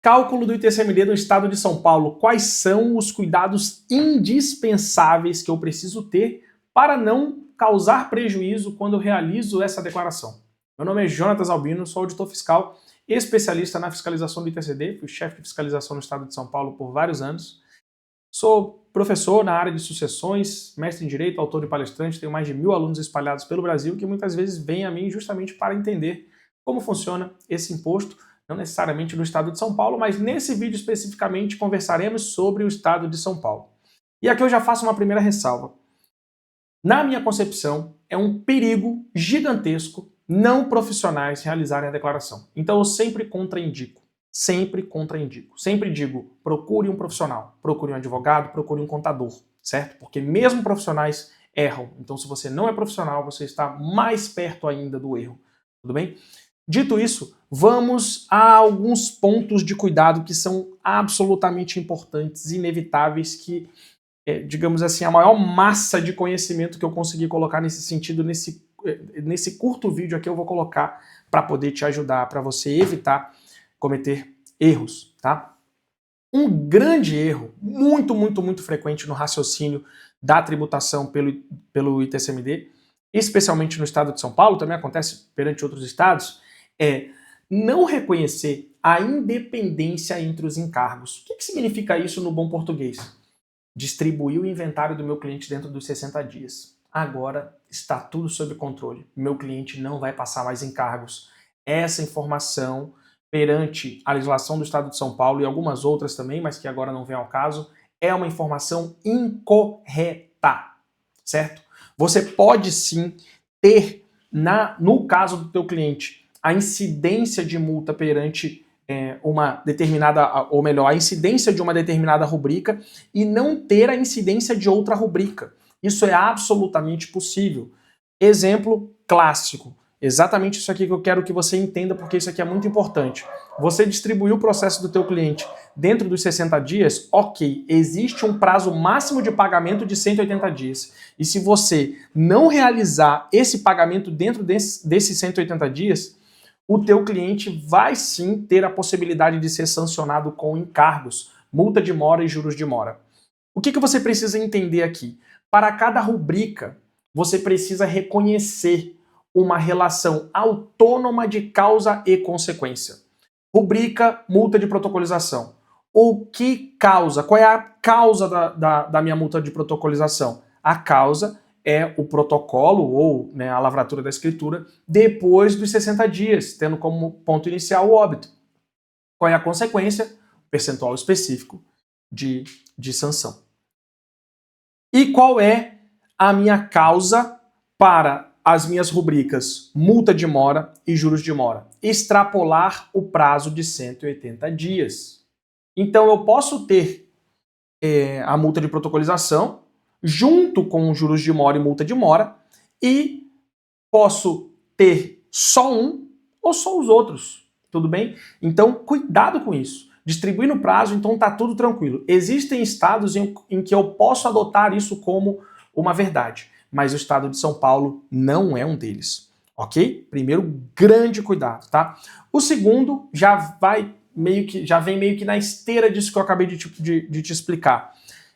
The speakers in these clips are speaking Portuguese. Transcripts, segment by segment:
Cálculo do ITCMD no estado de São Paulo. Quais são os cuidados indispensáveis que eu preciso ter para não causar prejuízo quando eu realizo essa declaração? Meu nome é Jonatas Albino, sou auditor fiscal, especialista na fiscalização do ITCD, fui chefe de fiscalização no estado de São Paulo por vários anos. Sou professor na área de sucessões, mestre em Direito, autor e palestrante, tenho mais de 1000 alunos espalhados pelo Brasil que muitas vezes vêm a mim justamente para entender como funciona esse imposto, não necessariamente no estado de São Paulo, mas nesse vídeo especificamente conversaremos sobre o estado de São Paulo. E aqui eu já faço uma primeira ressalva. Na minha concepção, é um perigo gigantesco não profissionais realizarem a declaração. Então eu sempre contraindico. Sempre digo, procure um profissional, procure um advogado, procure um contador, certo? Porque mesmo profissionais erram. Então se você não é profissional, você está mais perto ainda do erro, tudo bem? Dito isso, vamos a alguns pontos de cuidado que são absolutamente importantes, inevitáveis, que, digamos assim, a maior massa de conhecimento que eu consegui colocar nesse sentido, nesse curto vídeo aqui eu vou colocar para poder te ajudar, para você evitar cometer erros, tá? Um grande erro, muito frequente no raciocínio da tributação pelo ITCMD, especialmente no estado de São Paulo, também acontece perante outros estados, é não reconhecer a independência entre os encargos. O que significa isso no bom português? Distribuir o inventário do meu cliente dentro dos 60 dias. Agora está tudo sob controle. Meu cliente não vai passar mais encargos. Essa informação, perante a legislação do estado de São Paulo e algumas outras também, mas que agora não vem ao caso, é uma informação incorreta, certo? Você pode sim ter, no caso do teu cliente, a incidência de multa perante uma determinada, ou melhor, a incidência de uma determinada rubrica e não ter a incidência de outra rubrica. Isso é absolutamente possível. Exemplo clássico. Exatamente isso aqui que eu quero que você entenda, porque isso aqui é muito importante. Você distribuiu o processo do teu cliente dentro dos 60 dias, ok, existe um prazo máximo de pagamento de 180 dias. E se você não realizar esse pagamento dentro desses 180 dias, o teu cliente vai sim ter a possibilidade de ser sancionado com encargos, multa de mora e juros de mora. O que você precisa entender aqui? Para cada rubrica, você precisa reconhecer uma relação autônoma de causa e consequência. Rubrica, multa de protocolização. O que causa? Qual é a causa da minha multa de protocolização? A causa é o protocolo, ou né, a lavratura da escritura, depois dos 60 dias, tendo como ponto inicial o óbito. Qual é a consequência? Percentual específico de sanção. E qual é a minha causa para as minhas rubricas multa de mora e juros de mora? Extrapolar o prazo de 180 dias. Então eu posso ter a multa de protocolização junto com juros de mora e multa de mora e posso ter só um ou só os outros, tudo bem? Então cuidado com isso. Distribuir no prazo, então tá tudo tranquilo. Existem estados em que eu posso adotar isso como uma verdade, mas o estado de São Paulo não é um deles, ok? Primeiro, grande cuidado, tá? O segundo já vem meio que na esteira disso que eu acabei de te explicar.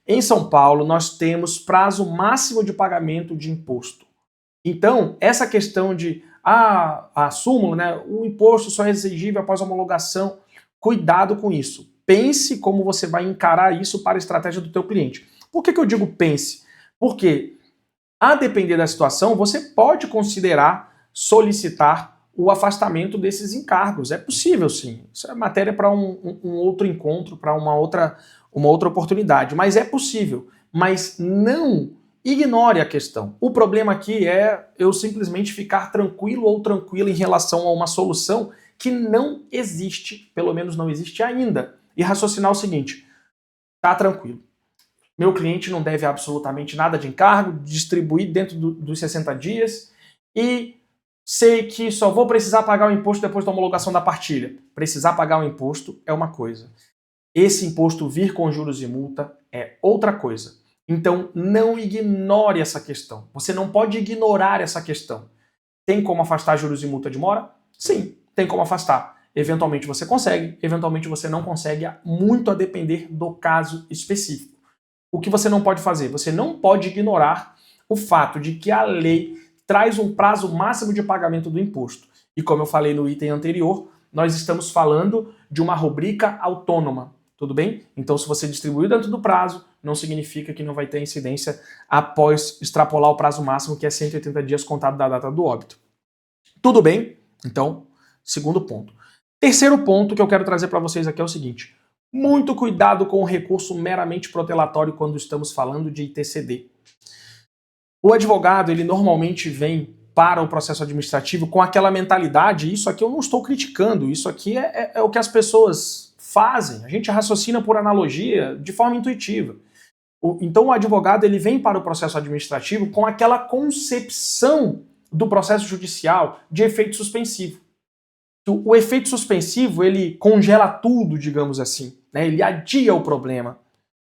Em São Paulo, nós temos prazo máximo de pagamento de imposto. Então, essa questão de a súmula, né, o imposto só é exigível após a homologação, cuidado com isso. Pense como você vai encarar isso para a estratégia do teu cliente. Por que eu digo pense? Porque, a depender da situação, você pode considerar solicitar o afastamento desses encargos. É possível, sim. Isso é matéria para um outro encontro, para uma outra oportunidade. Mas é possível. Mas não ignore a questão. O problema aqui é eu simplesmente ficar tranquilo ou tranquila em relação a uma solução que não existe, pelo menos não existe ainda. E raciocinar o seguinte, tá tranquilo. Meu cliente não deve absolutamente nada de encargo, distribuir dentro dos 60 dias e sei que só vou precisar pagar o imposto depois da homologação da partilha. Precisar pagar o imposto é uma coisa. Esse imposto vir com juros e multa é outra coisa. Então não ignore essa questão. Você não pode ignorar essa questão. Tem como afastar juros e multa de mora? Sim, tem como afastar. Eventualmente você consegue, eventualmente você não consegue, muito a depender do caso específico. O que você não pode fazer? Você não pode ignorar o fato de que a lei traz um prazo máximo de pagamento do imposto. E como eu falei no item anterior, nós estamos falando de uma rubrica autônoma, tudo bem? Então, se você distribuiu dentro do prazo, não significa que não vai ter incidência após extrapolar o prazo máximo, que é 180 dias contado da data do óbito. Tudo bem? Então, segundo ponto. Terceiro ponto que eu quero trazer para vocês aqui é o seguinte: muito cuidado com o recurso meramente protelatório quando estamos falando de ITCD. O advogado, ele normalmente vem para o processo administrativo com aquela mentalidade, isso aqui eu não estou criticando, isso aqui é o que as pessoas fazem, a gente raciocina por analogia, de forma intuitiva. Então o advogado, ele vem para o processo administrativo com aquela concepção do processo judicial de efeito suspensivo. O efeito suspensivo, ele congela tudo, digamos assim, né? Ele adia o problema.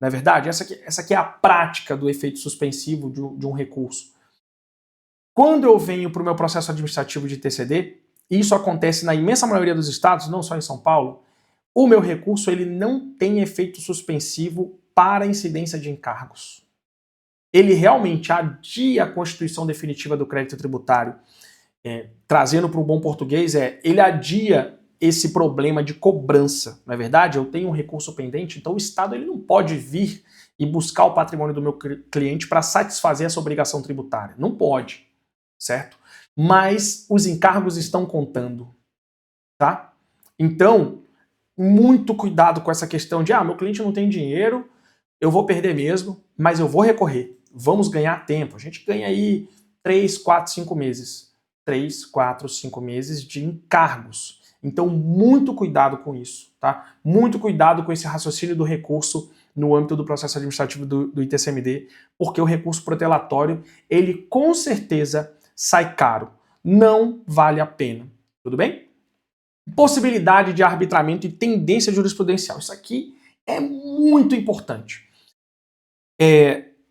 Não é verdade? Essa aqui é a prática do efeito suspensivo de um recurso. Quando eu venho para o meu processo administrativo de TCD, e isso acontece na imensa maioria dos estados, não só em São Paulo, o meu recurso ele não tem efeito suspensivo para incidência de encargos. Ele realmente adia a constituição definitiva do crédito tributário. Trazendo para um bom português, ele adia esse problema de cobrança, não é verdade? Eu tenho um recurso pendente, então o Estado ele não pode vir e buscar o patrimônio do meu cliente para satisfazer essa obrigação tributária. Não pode, certo? Mas os encargos estão contando, tá? Então, muito cuidado com essa questão de, meu cliente não tem dinheiro, eu vou perder mesmo, mas eu vou recorrer. Vamos ganhar tempo. A gente ganha aí 3, 4, 5 meses. 3, 4, 5 meses de encargos. Então, muito cuidado com isso, tá? Muito cuidado com esse raciocínio do recurso no âmbito do processo administrativo do ITCMD, porque o recurso protelatório, ele com certeza sai caro. Não vale a pena. Tudo bem? Possibilidade de arbitramento e tendência jurisprudencial. Isso aqui é muito importante.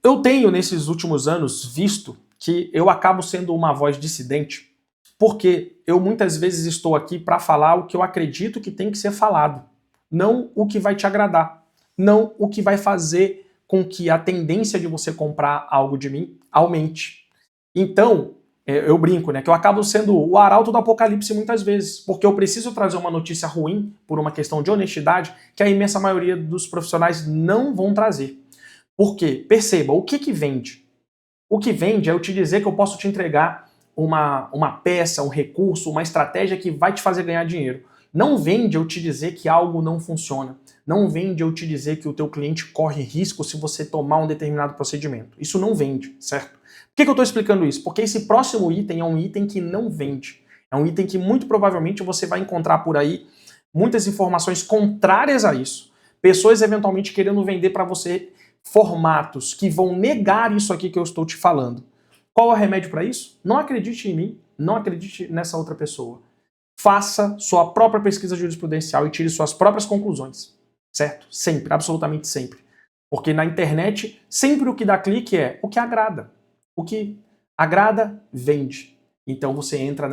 Eu tenho, nesses últimos anos, visto que eu acabo sendo uma voz dissidente, porque eu muitas vezes estou aqui para falar o que eu acredito que tem que ser falado, não o que vai te agradar, não o que vai fazer com que a tendência de você comprar algo de mim aumente. Então, eu brinco, né, que eu acabo sendo o arauto do apocalipse muitas vezes, porque eu preciso trazer uma notícia ruim por uma questão de honestidade que a imensa maioria dos profissionais não vão trazer. Por quê? Perceba, o que vende? O que vende é eu te dizer que eu posso te entregar uma peça, um recurso, uma estratégia que vai te fazer ganhar dinheiro. Não vende eu te dizer que algo não funciona. Não vende eu te dizer que o teu cliente corre risco se você tomar um determinado procedimento. Isso não vende, certo? Por que eu estou explicando isso? Porque esse próximo item é um item que não vende. É um item que muito provavelmente você vai encontrar por aí muitas informações contrárias a isso. Pessoas eventualmente querendo vender para você formatos que vão negar isso aqui que eu estou te falando. Qual é o remédio para isso? Não acredite em mim, não acredite nessa outra pessoa. Faça sua própria pesquisa jurisprudencial e tire suas próprias conclusões, certo? Sempre, absolutamente sempre. Porque na internet, sempre o que dá clique é o que agrada. O que agrada, vende. Então você entra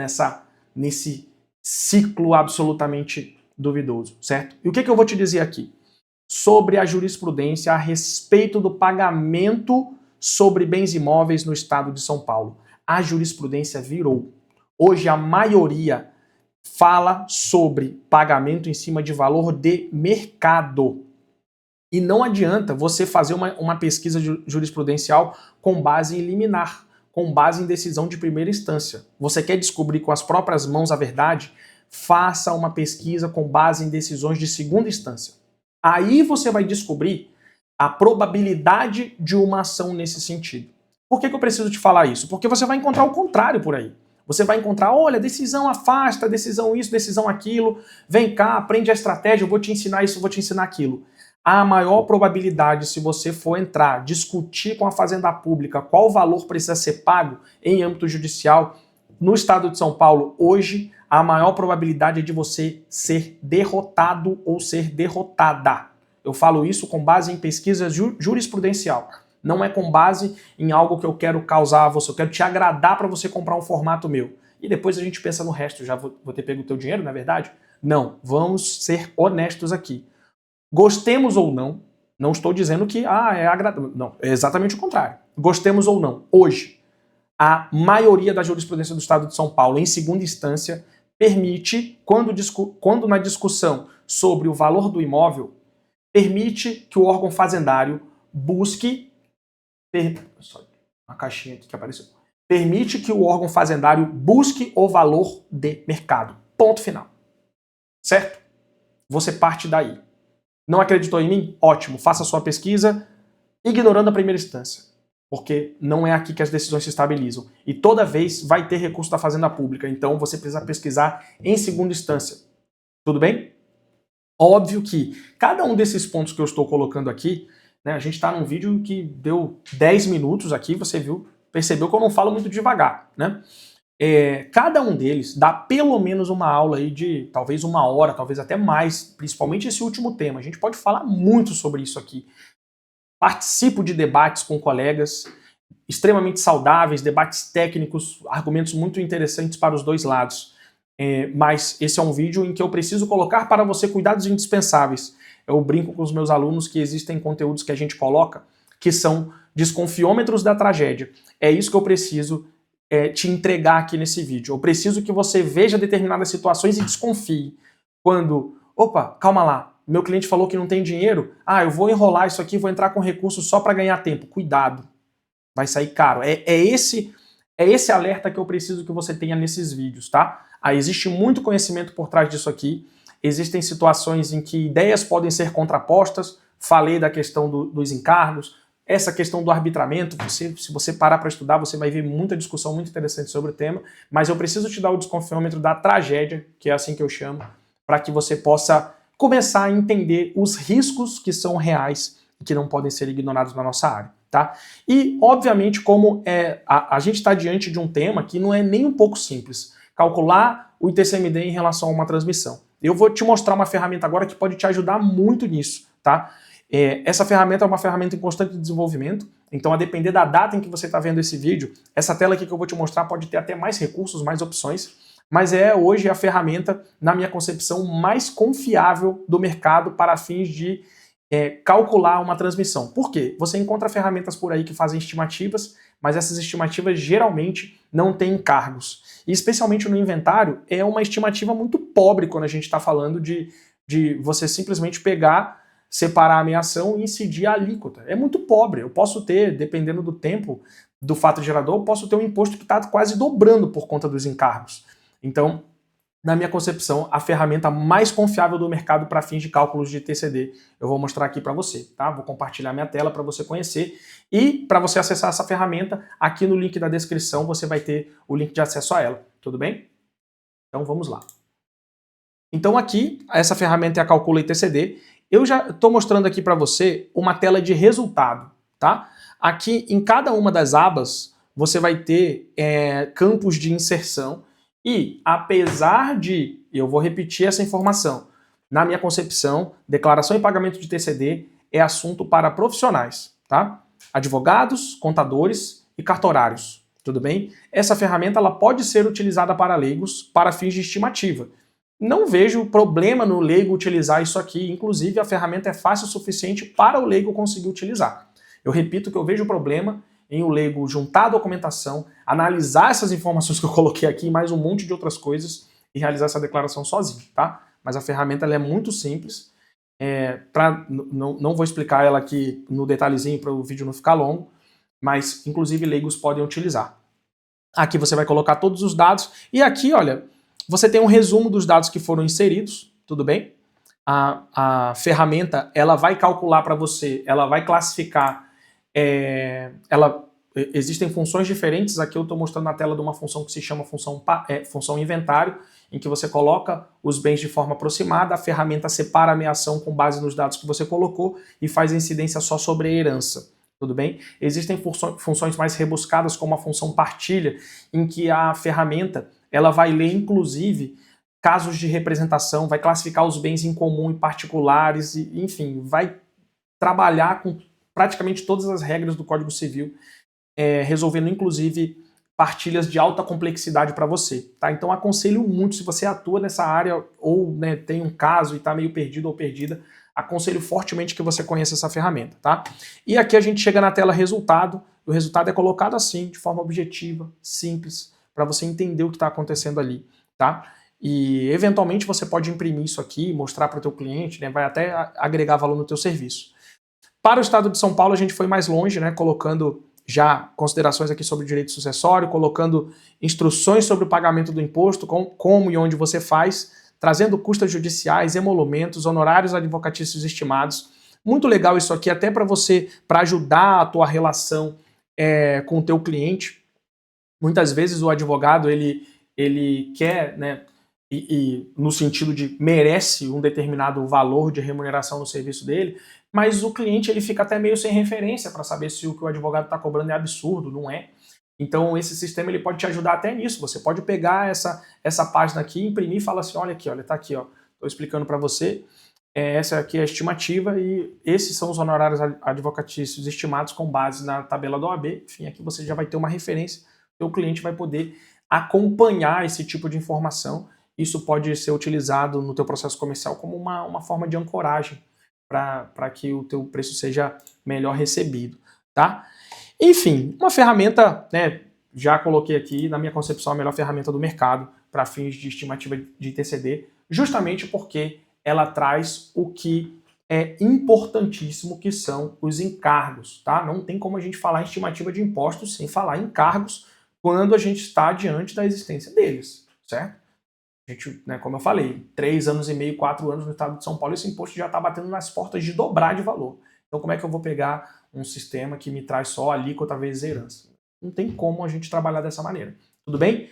nesse ciclo absolutamente duvidoso, certo? E o que eu vou te dizer aqui? Sobre a jurisprudência a respeito do pagamento sobre bens imóveis no estado de São Paulo. A jurisprudência virou. Hoje a maioria fala sobre pagamento em cima de valor de mercado. E não adianta você fazer uma pesquisa jurisprudencial com base em liminar, com base em decisão de primeira instância. Você quer descobrir com as próprias mãos a verdade? Faça uma pesquisa com base em decisões de segunda instância. Aí você vai descobrir a probabilidade de uma ação nesse sentido. Por que eu preciso te falar isso? Porque você vai encontrar o contrário por aí. Você vai encontrar, olha, decisão afasta, decisão isso, decisão aquilo, vem cá, aprende a estratégia, eu vou te ensinar isso, eu vou te ensinar aquilo. A maior probabilidade, se você for entrar, discutir com a Fazenda Pública qual valor precisa ser pago em âmbito judicial, no estado de São Paulo, hoje, a maior probabilidade é de você ser derrotado ou ser derrotada. Eu falo isso com base em pesquisa jurisprudencial. Não é com base em algo que eu quero causar a você, eu quero te agradar para você comprar um formato meu. E depois a gente pensa no resto, já vou ter pego o teu dinheiro, não é verdade? Não, vamos ser honestos aqui. Gostemos ou não estou dizendo que é agradável. Não, é exatamente o contrário. Gostemos ou não, hoje, a maioria da jurisprudência do Estado de São Paulo, em segunda instância, permite, quando na discussão sobre o valor do imóvel, permite que o órgão fazendário busque... Uma caixinha aqui que apareceu. Permite que o órgão fazendário busque o valor de mercado. Ponto final. Certo? Você parte daí. Não acreditou em mim? Ótimo, faça a sua pesquisa ignorando a primeira instância, porque não é aqui que as decisões se estabilizam. E toda vez vai ter recurso da Fazenda Pública, então você precisa pesquisar em segunda instância. Tudo bem? Óbvio que cada um desses pontos que eu estou colocando aqui, né, a gente está num vídeo que deu 10 minutos aqui, você percebeu que eu não falo muito devagar, né? Cada um deles dá pelo menos uma aula aí de talvez 1 hora, talvez até mais, principalmente esse último tema. A gente pode falar muito sobre isso aqui. Participo de debates com colegas extremamente saudáveis, debates técnicos, argumentos muito interessantes para os dois lados. Mas esse é um vídeo em que eu preciso colocar para você cuidados indispensáveis. Eu brinco com os meus alunos que existem conteúdos que a gente coloca que são desconfiômetros da tragédia. É isso que eu preciso te entregar aqui nesse vídeo. Eu preciso que você veja determinadas situações e desconfie. Quando, opa, calma lá, meu cliente falou que não tem dinheiro, eu vou enrolar isso aqui, vou entrar com recurso só para ganhar tempo. Cuidado, vai sair caro. É esse alerta que eu preciso que você tenha nesses vídeos, tá? Existe muito conhecimento por trás disso aqui, existem situações em que ideias podem ser contrapostas, falei da questão dos encargos, essa questão do arbitramento, se você parar para estudar, você vai ver muita discussão muito interessante sobre o tema, mas eu preciso te dar o desconfiômetro da tragédia, que é assim que eu chamo, para que você possa começar a entender os riscos que são reais e que não podem ser ignorados na nossa área, tá? E, obviamente, como a gente está diante de um tema que não é nem um pouco simples, calcular o ITCMD em relação a uma transmissão. Eu vou te mostrar uma ferramenta agora que pode te ajudar muito nisso, tá? Essa ferramenta é uma ferramenta em constante desenvolvimento, então a depender da data em que você está vendo esse vídeo, essa tela aqui que eu vou te mostrar pode ter até mais recursos, mais opções, mas hoje a ferramenta, na minha concepção, mais confiável do mercado para fins de calcular uma transmissão. Por quê? Você encontra ferramentas por aí que fazem estimativas, mas essas estimativas geralmente não têm encargos. E especialmente no inventário, é uma estimativa muito pobre quando a gente está falando de você simplesmente pegar, separar a meação e incidir a alíquota. É muito pobre. Eu posso ter, dependendo do tempo do fato gerador, eu posso ter um imposto que está quase dobrando por conta dos encargos. Então, na minha concepção, a ferramenta mais confiável do mercado para fins de cálculos de TCD, eu vou mostrar aqui para você, tá? Vou compartilhar minha tela para você conhecer e para você acessar essa ferramenta, aqui no link da descrição você vai ter o link de acesso a ela, tudo bem? Então vamos lá. Então aqui, essa ferramenta é a Calcula ITCD. Eu já estou mostrando aqui para você uma tela de resultado, tá? Aqui em cada uma das abas você vai ter campos de inserção e apesar de, eu vou repetir essa informação, na minha concepção, declaração e pagamento de TCD é assunto para profissionais, tá? Advogados, contadores e cartorários, tudo bem? Essa ferramenta ela pode ser utilizada para leigos para fins de estimativa. Não vejo problema no leigo utilizar isso aqui, inclusive a ferramenta é fácil o suficiente para o leigo conseguir utilizar. Eu repito que eu vejo problema em o leigo juntar a documentação, analisar essas informações que eu coloquei aqui, mais um monte de outras coisas e realizar essa declaração sozinho, tá? Mas a ferramenta ela é muito simples, não vou explicar ela aqui no detalhezinho para o vídeo não ficar longo, mas inclusive leigos podem utilizar. Aqui você vai colocar todos os dados e aqui, olha, você tem um resumo dos dados que foram inseridos, tudo bem? A ferramenta ela vai calcular para você, ela vai classificar, existem funções diferentes, aqui eu estou mostrando na tela de uma função que se chama função inventário, em que você coloca os bens de forma aproximada, a ferramenta separa a meação com base nos dados que você colocou e faz a incidência só sobre a herança. Tudo bem? Existem funções mais rebuscadas, como a função partilha, em que a ferramenta ela vai ler, inclusive, casos de representação, vai classificar os bens em comum e particulares, enfim, vai trabalhar com praticamente todas as regras do Código Civil, resolvendo, inclusive, partilhas de alta complexidade para você, tá? Então aconselho muito, se você atua nessa área ou, né, tem um caso e está meio perdido ou perdida, aconselho fortemente que você conheça essa ferramenta, tá? E aqui a gente chega na tela resultado, e o resultado é colocado assim, de forma objetiva, simples, para você entender o que está acontecendo ali, tá? E eventualmente você pode imprimir isso aqui, mostrar para o teu cliente, né, vai até agregar valor no teu serviço. Para o estado de São Paulo a gente foi mais longe, né, colocando já considerações aqui sobre direito sucessório, colocando instruções sobre o pagamento do imposto, como e onde você faz, trazendo custas judiciais, emolumentos, honorários advocatícios estimados. Muito legal isso aqui, até para você, para ajudar a tua relação com o teu cliente. Muitas vezes o advogado, ele quer, né, no sentido de merece um determinado valor de remuneração no serviço dele, mas o cliente ele fica até meio sem referência para saber se o que o advogado está cobrando é absurdo, não é? Então esse sistema ele pode te ajudar até nisso. Você pode pegar essa página aqui, imprimir e falar assim, olha aqui, olha, tá aqui, ó, estou explicando para você, essa aqui é a estimativa e esses são os honorários advocatícios estimados com base na tabela da OAB. Enfim, aqui você já vai ter uma referência, o cliente vai poder acompanhar esse tipo de informação. Isso pode ser utilizado no teu processo comercial como uma forma de ancoragem para que o teu preço seja melhor recebido, tá? Enfim, uma ferramenta, né, já coloquei aqui, na minha concepção, a melhor ferramenta do mercado para fins de estimativa de ITCD, justamente porque ela traz o que é importantíssimo, que são os encargos, tá? Não tem como a gente falar em estimativa de impostos sem falar em encargos quando a gente está diante da existência deles, certo? A gente, né, como eu falei, 3 anos e meio, 4 anos no estado de São Paulo, esse imposto já está batendo nas portas de dobrar de valor. Então como é que eu vou pegar um sistema que me traz só alíquota vezes herança? Não tem como a gente trabalhar dessa maneira. Tudo bem?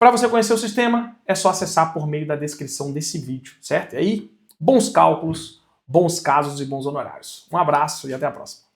Para você conhecer o sistema, é só acessar por meio da descrição desse vídeo, certo? E aí, bons cálculos, bons casos e bons honorários. Um abraço e até a próxima.